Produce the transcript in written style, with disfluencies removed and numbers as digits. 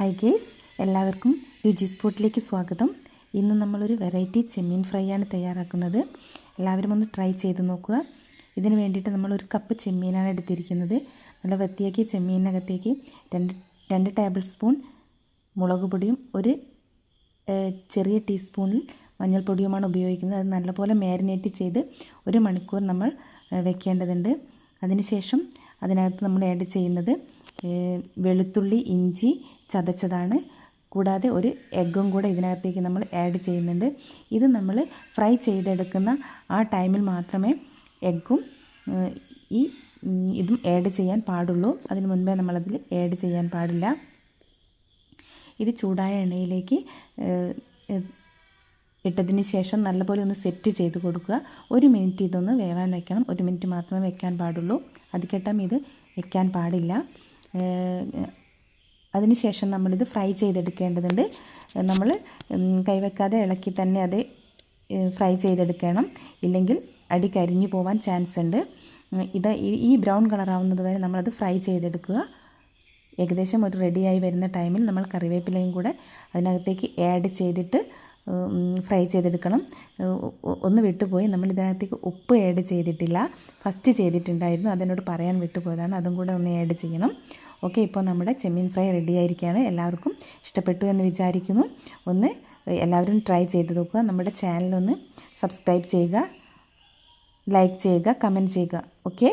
Hi guys, എല്ലാവർക്കും രുചി സ്പോട്ടിലേക്ക് സ്വാഗതം. ഇന്ന് നമ്മളൊരു വെറൈറ്റി ചെമ്മീൻ ഫ്രൈ ആണ് തയ്യാറാക്കുന്നത്. എല്ലാവരും ഒന്ന് ട്രൈ ചെയ്ത് നോക്കുക. ഇതിന് വേണ്ടിയിട്ട് നമ്മളൊരു കപ്പ് ചെമ്മീനാണ് എടുത്തിരിക്കുന്നത്. നല്ല വൃത്തിയാക്കി ചെമ്മീനകത്തേക്ക് രണ്ട് ടേബിൾ സ്പൂൺ മുളക് പൊടിയും ഒരു ചെറിയ ടീസ്പൂണിൽ മഞ്ഞൾപ്പൊടിയുമാണ് ഉപയോഗിക്കുന്നത്. അത് നല്ലപോലെ മാരിനേറ്റ് ചെയ്ത് 1 മണിക്കൂർ നമ്മൾ വെക്കേണ്ടതുണ്ട്. അതിനുശേഷം അതിനകത്ത് നമ്മൾ ആഡ് ചെയ്യുന്നത് വെളുത്തുള്ളി, ഇഞ്ചി ചതച്ചതാണ്. കൂടാതെ ഒരു എഗ്ഗും കൂടെ ഇതിനകത്തേക്ക് നമ്മൾ ആഡ് ചെയ്യുന്നുണ്ട്. ഇത് നമ്മൾ ഫ്രൈ ചെയ്തെടുക്കുന്ന ആ ടൈമിൽ മാത്രമേ എഗ്ഗും ഇതും ആഡ് ചെയ്യാൻ പാടുള്ളൂ. അതിന് മുൻപേ നമ്മളതിൽ ആഡ് ചെയ്യാൻ പാടില്ല. ഇത് ചൂടായ എണ്ണയിലേക്ക് ഇട്ടതിന് ശേഷം നല്ലപോലെ ഒന്ന് സെറ്റ് ചെയ്ത് കൊടുക്കുക. 1 മിനിറ്റ് ഇതൊന്ന് വേവാൻ വെക്കണം. 1 മിനിറ്റ് മാത്രമേ വെക്കാൻ പാടുള്ളൂ. അതിക്കെട്ടം ഇത് വെക്കാൻ പാടില്ല. അതിനുശേഷം നമ്മളിത് ഫ്രൈ ചെയ്തെടുക്കേണ്ടതുണ്ട്. നമ്മൾ കൈവെക്കാതെ ഇളക്കി തന്നെ അത് ഫ്രൈ ചെയ്തെടുക്കണം. ഇല്ലെങ്കിൽ അടി കരിഞ്ഞു പോകാൻ ചാൻസ് ഉണ്ട്. ഈ ബ്രൗൺ കളറാവുന്നത് വരെ നമ്മളത് ഫ്രൈ ചെയ്തെടുക്കുക. ഏകദേശം ഒരു റെഡിയായി വരുന്ന ടൈമിൽ നമ്മൾ കറിവേപ്പിലയും കൂടെ അതിനകത്തേക്ക് ആഡ് ചെയ്തിട്ട് ഫ്രൈ ചെയ്തെടുക്കണം. ഒന്ന് വിട്ടുപോയി, നമ്മൾ ഇതിനകത്തേക്ക് ഉപ്പ് ആഡ് ചെയ്തിട്ടില്ല. ഫസ്റ്റ് ചെയ്തിട്ടുണ്ടായിരുന്നു, അതിനോട് പറയാൻ വിട്ടുപോയതാണ്. അതും കൂടെ ഒന്ന് ആഡ് ചെയ്യണം. ഓക്കെ, ഇപ്പോൾ നമ്മുടെ ചെമ്മീൻ ഫ്രൈ റെഡി ആയിരിക്കുകയാണ്. എല്ലാവർക്കും ഇഷ്ടപ്പെട്ടു എന്ന് വിചാരിക്കുന്നു. എല്ലാവരും ട്രൈ ചെയ്ത് നോക്കുക. നമ്മുടെ ചാനലൊന്ന് സബ്സ്ക്രൈബ് ചെയ്യുക, ലൈക്ക് ചെയ്യുക, കമൻറ്റ് ചെയ്യുക. ഓക്കെ.